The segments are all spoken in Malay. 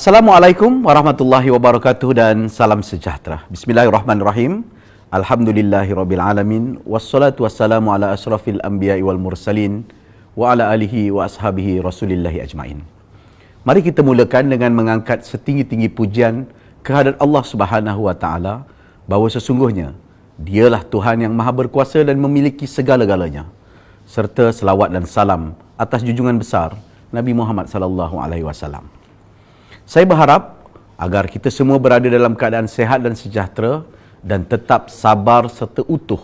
Assalamualaikum warahmatullahi wabarakatuh dan salam sejahtera. Bismillahirrahmanirrahim. Alhamdulillahirrabbilalamin. Wassalatu wassalamu ala asrafil anbiya'i wal mursalin wa ala alihi wa ashabihi rasulillahi ajma'in. Mari kita mulakan dengan mengangkat setinggi-tinggi pujian kehadrat Allah Subhanahu wa taala bahawa sesungguhnya Dialah Tuhan yang Maha Berkuasa dan memiliki segala-galanya. Serta selawat dan salam atas junjungan besar Nabi Muhammad sallallahu alaihi wasallam. Saya berharap agar kita semua berada dalam keadaan sehat dan sejahtera dan tetap sabar serta utuh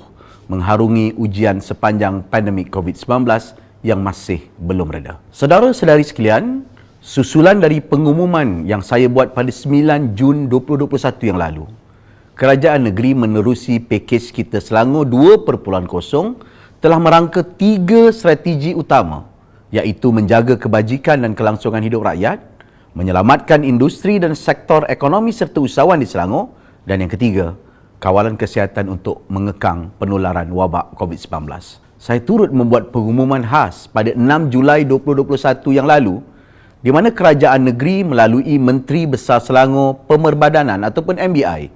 mengharungi ujian sepanjang pandemik COVID-19 yang masih belum reda. Saudara-saudari sekalian, susulan dari pengumuman yang saya buat pada 9 Jun 2021 yang lalu, Kerajaan Negeri menerusi pakej Kita Selangor 2.0 telah merangka 3 strategi utama, iaitu menjaga kebajikan dan kelangsungan hidup rakyat, menyelamatkan industri dan sektor ekonomi serta usahawan di Selangor, dan yang ketiga, kawalan kesihatan untuk mengekang penularan wabak COVID-19. Saya turut membuat pengumuman khas pada 6 Julai 2021 yang lalu, di mana Kerajaan Negeri melalui Menteri Besar Selangor Pemerbadanan ataupun MBI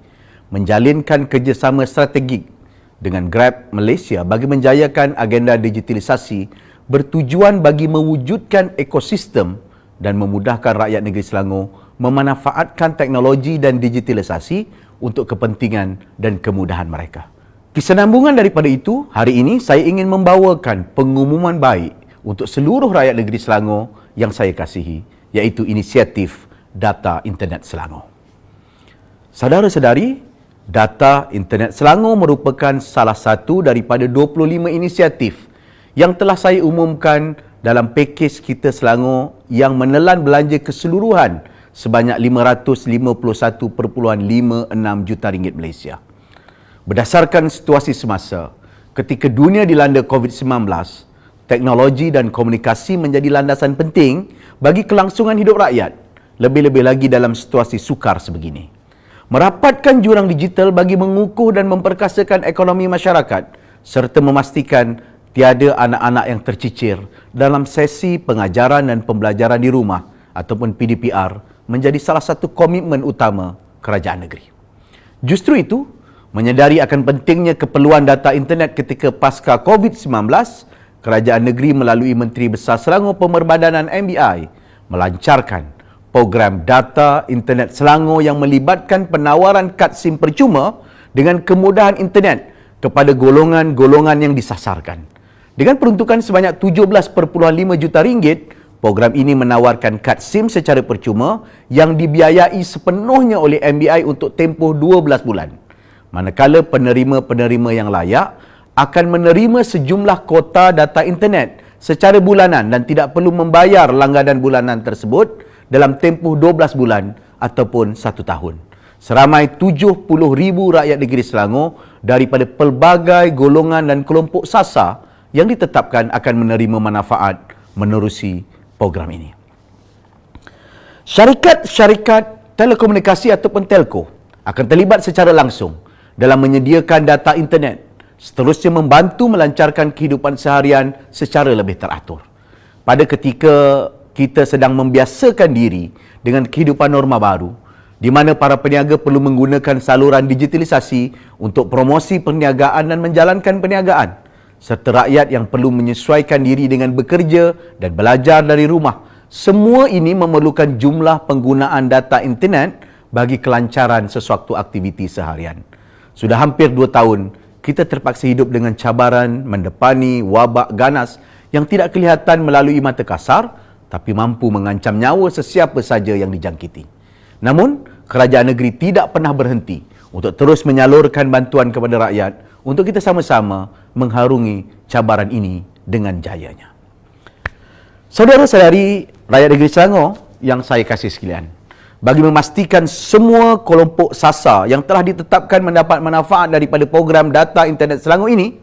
menjalinkan kerjasama strategik dengan Grab Malaysia bagi menjayakan agenda digitalisasi bertujuan bagi mewujudkan ekosistem dan memudahkan rakyat negeri Selangor memanfaatkan teknologi dan digitalisasi untuk kepentingan dan kemudahan mereka. Kesinambungan daripada itu, hari ini saya ingin membawakan pengumuman baik untuk seluruh rakyat negeri Selangor yang saya kasihi, iaitu inisiatif Data Internet Selangor. Saudara-saudari, Data Internet Selangor merupakan salah satu daripada 25 inisiatif yang telah saya umumkan dalam pakej Kita Selangor yang menelan belanja keseluruhan sebanyak RM551.56 juta Malaysia. Berdasarkan situasi semasa, ketika dunia dilanda COVID-19, teknologi dan komunikasi menjadi landasan penting bagi kelangsungan hidup rakyat, lebih-lebih lagi dalam situasi sukar sebegini. Merapatkan jurang digital bagi mengukuh dan memperkasakan ekonomi masyarakat serta memastikan tiada anak-anak yang tercicir dalam sesi pengajaran dan pembelajaran di rumah ataupun PDPR menjadi salah satu komitmen utama Kerajaan Negeri. Justru itu, menyedari akan pentingnya keperluan data internet ketika pasca COVID-19, Kerajaan Negeri melalui Menteri Besar Selangor Pemerbadanan MBI melancarkan program Data Internet Selangor yang melibatkan penawaran kad SIM percuma dengan kemudahan internet kepada golongan-golongan yang disasarkan. Dengan peruntukan sebanyak RM17.5 juta, program ini menawarkan kad SIM secara percuma yang dibiayai sepenuhnya oleh MBI untuk tempoh 12 bulan. Manakala penerima-penerima yang layak akan menerima sejumlah kota data internet secara bulanan dan tidak perlu membayar langganan bulanan tersebut dalam tempoh 12 bulan ataupun 1 tahun. Seramai 70,000 rakyat negeri Selangor daripada pelbagai golongan dan kelompok sasar yang ditetapkan akan menerima manfaat menerusi program ini. Syarikat-syarikat telekomunikasi ataupun telco akan terlibat secara langsung dalam menyediakan data internet, seterusnya membantu melancarkan kehidupan seharian secara lebih teratur. Pada ketika kita sedang membiasakan diri dengan kehidupan norma baru, di mana para peniaga perlu menggunakan saluran digitalisasi untuk promosi perniagaan dan menjalankan perniagaan, serta rakyat yang perlu menyesuaikan diri dengan bekerja dan belajar dari rumah. Semua ini memerlukan jumlah penggunaan data internet bagi kelancaran sesuatu aktiviti seharian. Sudah hampir 2 tahun, kita terpaksa hidup dengan cabaran mendepani wabak ganas yang tidak kelihatan melalui mata kasar, tapi mampu mengancam nyawa sesiapa saja yang dijangkiti. Namun, Kerajaan Negeri tidak pernah berhenti untuk terus menyalurkan bantuan kepada rakyat untuk kita sama-sama mengharungi cabaran ini dengan jayanya. Saudara-saudari rakyat negeri Selangor yang saya kasih sekalian, bagi memastikan semua kelompok sasar yang telah ditetapkan mendapat manfaat daripada program Data Internet Selangor ini,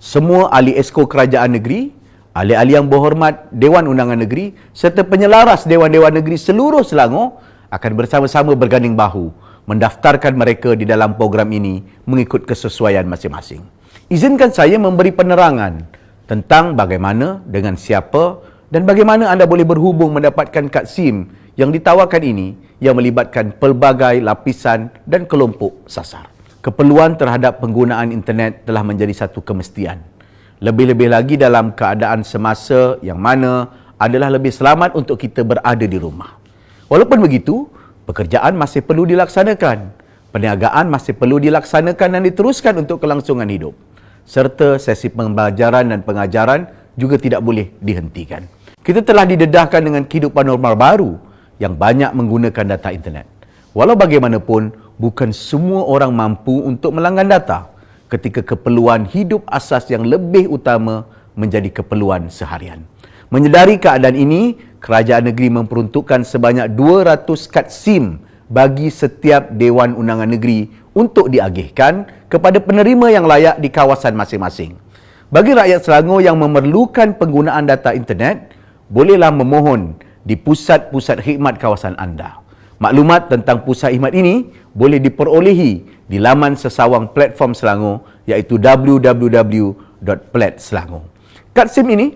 semua ahli esko Kerajaan Negeri, ahli-ahli yang berhormat Dewan Undangan Negeri serta penyelaras Dewan-Dewan Negeri seluruh Selangor akan bersama-sama berganding bahu mendaftarkan mereka di dalam program ini mengikut kesesuaian masing-masing. Izinkan saya memberi penerangan tentang bagaimana, dengan siapa dan bagaimana anda boleh berhubung mendapatkan kad SIM yang ditawarkan ini yang melibatkan pelbagai lapisan dan kelompok sasar. Keperluan terhadap penggunaan internet telah menjadi satu kemestian. Lebih-lebih lagi dalam keadaan semasa yang mana adalah lebih selamat untuk kita berada di rumah. Walaupun begitu, pekerjaan masih perlu dilaksanakan. Perniagaan masih perlu dilaksanakan dan diteruskan untuk kelangsungan hidup. Serta sesi pembelajaran dan pengajaran juga tidak boleh dihentikan. Kita telah didedahkan dengan kehidupan normal baru yang banyak menggunakan data internet. Walau bagaimanapun, bukan semua orang mampu untuk melanggan data ketika keperluan hidup asas yang lebih utama menjadi keperluan seharian. Menyedari keadaan ini, kerajaan negeri memperuntukkan sebanyak 200 kad SIM bagi setiap Dewan Undangan Negeri untuk diagihkan kepada penerima yang layak di kawasan masing-masing. Bagi rakyat Selangor yang memerlukan penggunaan data internet, bolehlah memohon di pusat-pusat khidmat kawasan anda. Maklumat tentang pusat khidmat ini boleh diperolehi di laman sesawang platform Selangor iaitu www.plat.selangor. Kad SIM ini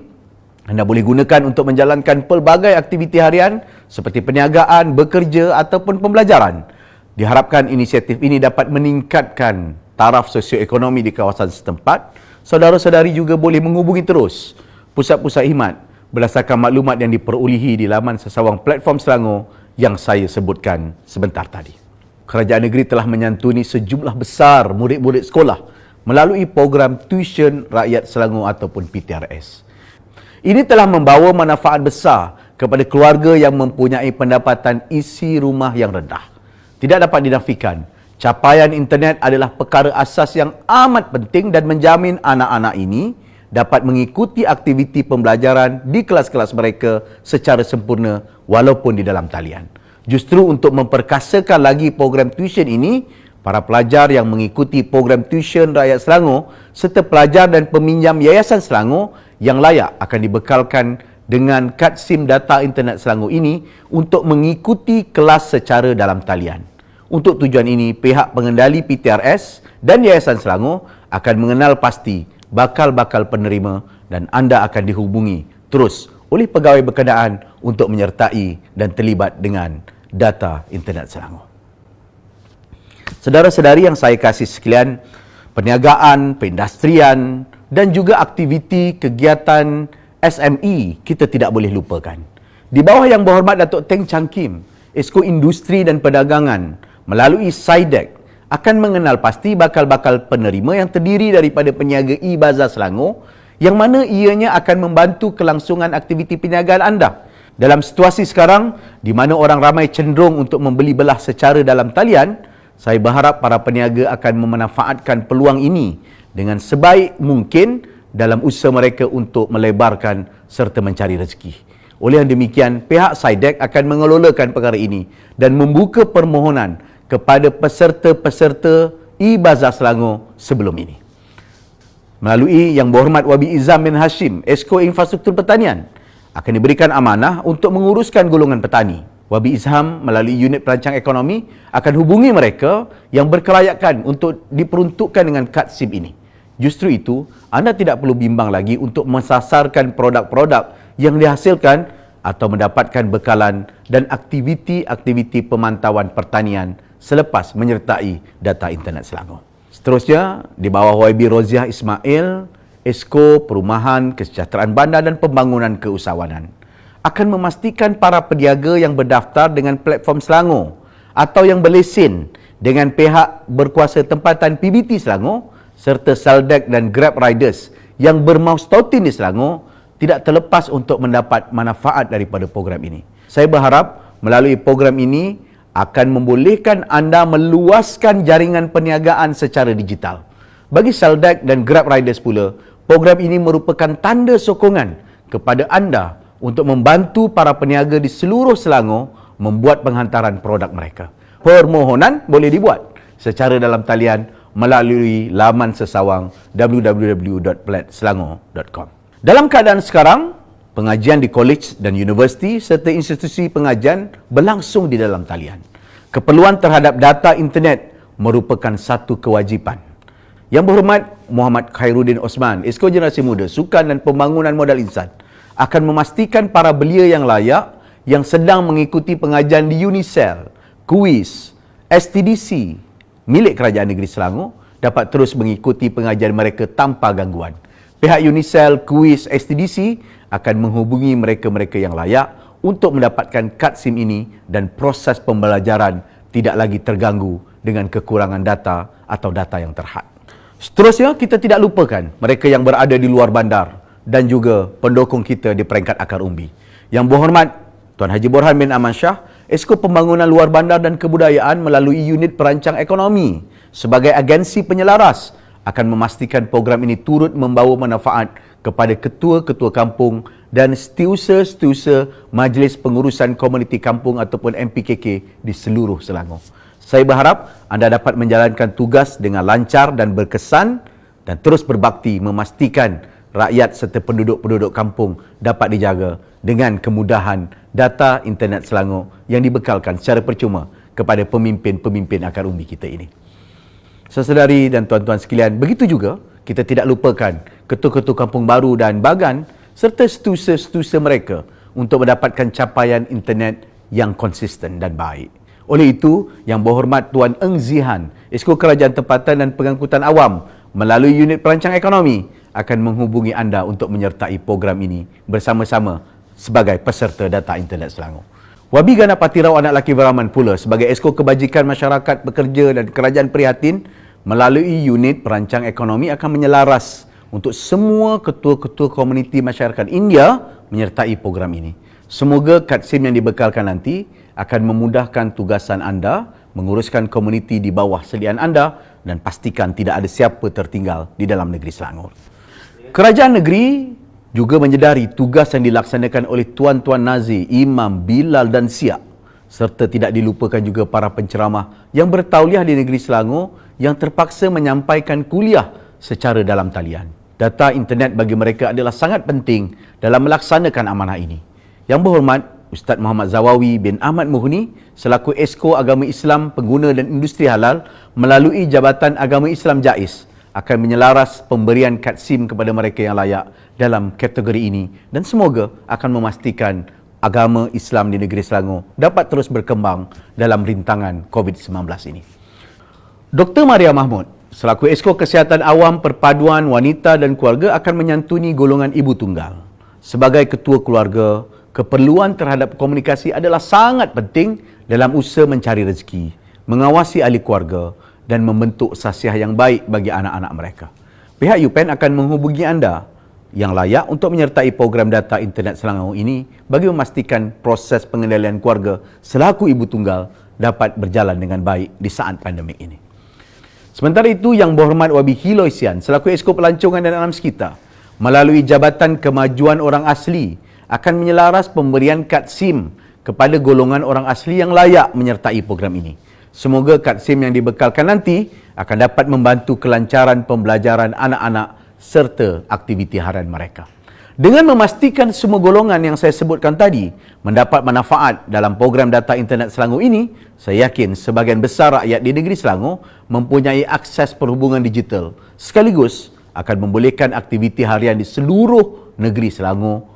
anda boleh gunakan untuk menjalankan pelbagai aktiviti harian seperti perniagaan, bekerja ataupun pembelajaran. Diharapkan inisiatif ini dapat meningkatkan taraf sosioekonomi di kawasan setempat. Saudara-saudari juga boleh menghubungi terus pusat-pusat khidmat berdasarkan maklumat yang diperolehi di laman sesawang platform Selangor yang saya sebutkan sebentar tadi. Kerajaan negeri telah menyantuni sejumlah besar murid-murid sekolah melalui program tuition rakyat Selangor ataupun PTRS. Ini telah membawa manfaat besar kepada keluarga yang mempunyai pendapatan isi rumah yang rendah. Tidak dapat dinafikan, capaian internet adalah perkara asas yang amat penting dan menjamin anak-anak ini dapat mengikuti aktiviti pembelajaran di kelas-kelas mereka secara sempurna walaupun di dalam talian. Justru untuk memperkasakan lagi program tuition ini, para pelajar yang mengikuti program tuition rakyat Selangor serta pelajar dan peminjam Yayasan Selangor yang layak akan dibekalkan dengan kad SIM data internet Selangor ini untuk mengikuti kelas secara dalam talian. Untuk tujuan ini, pihak pengendali PTRS dan Yayasan Selangor akan mengenal pasti bakal-bakal penerima dan anda akan dihubungi terus oleh pegawai berkenaan untuk menyertai dan terlibat dengan data internet Selangor. Saudara-saudari yang saya kasih sekalian, perniagaan, perindustrian dan juga aktiviti kegiatan SME kita tidak boleh lupakan. Di bawah Yang Berhormat Datuk Teng Chang Kim, Esko Industri dan Perdagangan melalui SIDEC akan mengenal pasti bakal-bakal penerima yang terdiri daripada peniaga e-Bazar Selangor yang mana ianya akan membantu kelangsungan aktiviti perniagaan anda. Dalam situasi sekarang di mana orang ramai cenderung untuk membeli belah secara dalam talian, saya berharap para peniaga akan memanfaatkan peluang ini dengan sebaik mungkin dalam usaha mereka untuk melebarkan serta mencari rezeki. Oleh yang demikian, pihak SIDEC akan mengelolakan perkara ini dan membuka permohonan kepada peserta-peserta e-Bazar Selangor sebelum ini. Melalui Yang Berhormat Wabi Izam bin Hashim, Esko Infrastruktur Pertanian, akan diberikan amanah untuk menguruskan golongan petani. Wabi Izham melalui unit perancang ekonomi akan hubungi mereka yang berkelayakan untuk diperuntukkan dengan kad SIM ini. Justru itu, anda tidak perlu bimbang lagi untuk mensasarkan produk-produk yang dihasilkan atau mendapatkan bekalan dan aktiviti-aktiviti pemantauan pertanian selepas menyertai data internet Selangor. Seterusnya, di bawah YB Roziah Ismail, Esko Perumahan, Kesejahteraan Bandar dan Pembangunan Keusahawanan akan memastikan para peniaga yang berdaftar dengan platform Selangor atau yang berlesen dengan pihak berkuasa tempatan PBT Selangor serta Saldek dan Grab Riders yang bermaus tautin di Selangor tidak terlepas untuk mendapat manfaat daripada program ini. Saya berharap melalui program ini akan membolehkan anda meluaskan jaringan perniagaan secara digital. Bagi Saldek dan Grab Riders pula, program ini merupakan tanda sokongan kepada anda untuk membantu para peniaga di seluruh Selangor membuat penghantaran produk mereka. Permohonan boleh dibuat secara dalam talian melalui laman sesawang www.platselangor.com. Dalam keadaan sekarang, pengajian di kolej dan universiti serta institusi pengajian berlangsung di dalam talian. Keperluan terhadap data internet merupakan satu kewajipan. Yang Berhormat Muhammad Khairuddin Osman, Esko Generasi Muda, Sukan dan Pembangunan Modal Insan akan memastikan para belia yang layak yang sedang mengikuti pengajian di Unicell KUIS, STDC milik Kerajaan Negeri Selangor dapat terus mengikuti pengajian mereka tanpa gangguan. Pihak Unicell, KUIS, STDC akan menghubungi mereka-mereka yang layak untuk mendapatkan kad SIM ini dan proses pembelajaran tidak lagi terganggu dengan kekurangan data atau data yang terhad. Seterusnya, kita tidak lupakan mereka yang berada di luar bandar dan juga pendukung kita di peringkat akar umbi. Yang berhormat Tuan Haji Borhan bin Aman Shah, Esko Pembangunan Luar Bandar dan Kebudayaan melalui Unit Perancang Ekonomi sebagai agensi penyelaras akan memastikan program ini turut membawa manfaat kepada ketua-ketua kampung dan setiausaha-setiausaha Majlis Pengurusan Komuniti Kampung ataupun MPKK di seluruh Selangor. Saya berharap anda dapat menjalankan tugas dengan lancar dan berkesan dan terus berbakti memastikan rakyat serta penduduk-penduduk kampung dapat dijaga dengan kemudahan data internet Selangor yang dibekalkan secara percuma kepada pemimpin-pemimpin akar umbi kita ini. Saudari dan tuan-tuan sekalian, begitu juga kita tidak lupakan ketua-ketua kampung baru dan bagan serta setiausaha-setiausaha mereka untuk mendapatkan capaian internet yang konsisten dan baik. Oleh itu, Yang Berhormat Tuan Eng Zihan, Esko Kerajaan Tempatan dan Pengangkutan Awam melalui Unit Perancang Ekonomi akan menghubungi anda untuk menyertai program ini bersama-sama sebagai peserta data internet Selangor. Wabi Gana Patirau Anak Laki Beraman pula sebagai Esko Kebajikan Masyarakat Pekerja dan Kerajaan Prihatin melalui Unit Perancang Ekonomi akan menyelaras untuk semua ketua-ketua komuniti masyarakat India menyertai program ini. Semoga kad SIM yang dibekalkan nanti akan memudahkan tugasan anda menguruskan komuniti di bawah selian anda dan pastikan tidak ada siapa tertinggal di dalam negeri Selangor. Kerajaan negeri juga menyedari tugas yang dilaksanakan oleh tuan-tuan nazir, imam, bilal dan siak serta tidak dilupakan juga para penceramah yang bertauliah di negeri Selangor yang terpaksa menyampaikan kuliah secara dalam talian. Data internet bagi mereka adalah sangat penting dalam melaksanakan amanah ini. Yang Berhormat Ustaz Muhammad Zawawi bin Ahmad Muhni selaku Esko Agama Islam Pengguna dan Industri Halal melalui Jabatan Agama Islam JAIS akan menyelaras pemberian kad SIM kepada mereka yang layak dalam kategori ini dan semoga akan memastikan agama Islam di negeri Selangor dapat terus berkembang dalam rintangan COVID-19 ini. Dr. Maria Mahmud selaku Esko Kesihatan Awam Perpaduan Wanita dan Keluarga akan menyantuni golongan ibu tunggal. Sebagai ketua keluarga, keperluan terhadap komunikasi adalah sangat penting dalam usaha mencari rezeki, mengawasi ahli keluarga dan membentuk sasiah yang baik bagi anak-anak mereka. Pihak UPEN akan menghubungi anda yang layak untuk menyertai program data internet Selangor ini bagi memastikan proses pengendalian keluarga selaku ibu tunggal dapat berjalan dengan baik di saat pandemik ini. Sementara itu, Yang Berhormat Wabi Hiloisian selaku Esko Pelancongan dan Alam Sekitar melalui Jabatan Kemajuan Orang Asli akan menyelaras pemberian kad SIM kepada golongan orang asli yang layak menyertai program ini. Semoga kad SIM yang dibekalkan nanti akan dapat membantu kelancaran pembelajaran anak-anak serta aktiviti harian mereka. Dengan memastikan semua golongan yang saya sebutkan tadi mendapat manfaat dalam program data internet Selangor ini, saya yakin sebahagian besar rakyat di negeri Selangor mempunyai akses perhubungan digital sekaligus akan membolehkan aktiviti harian di seluruh negeri Selangor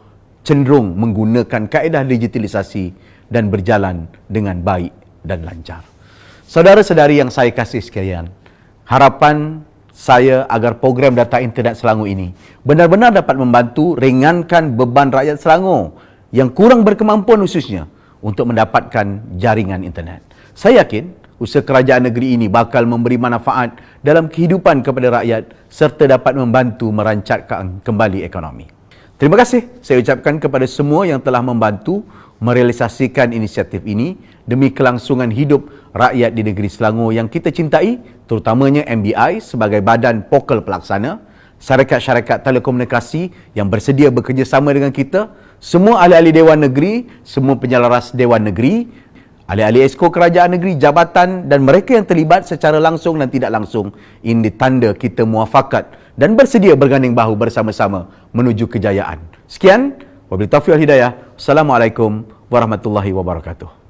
cenderung menggunakan kaedah digitalisasi dan berjalan dengan baik dan lancar. Saudara-saudari yang saya kasih sekalian, harapan saya agar program data internet Selangor ini benar-benar dapat membantu ringankan beban rakyat Selangor yang kurang berkemampuan khususnya untuk mendapatkan jaringan internet. Saya yakin usaha kerajaan negeri ini bakal memberi manfaat dalam kehidupan kepada rakyat serta dapat membantu merancatkan kembali ekonomi. Terima kasih saya ucapkan kepada semua yang telah membantu merealisasikan inisiatif ini demi kelangsungan hidup rakyat di negeri Selangor yang kita cintai, terutamanya MBI sebagai badan pokol pelaksana, syarikat-syarikat telekomunikasi yang bersedia bekerjasama dengan kita, semua ahli-ahli Dewan Negeri, semua penyelaras Dewan Negeri, ahli-ahli Esko Kerajaan Negeri, jabatan dan mereka yang terlibat secara langsung dan tidak langsung. Ini tanda kita muafakat dan bersedia berganding bahu bersama-sama menuju kejayaan. Sekian, wabillahi taufiq wal hidayah. Assalamualaikum warahmatullahi wabarakatuh.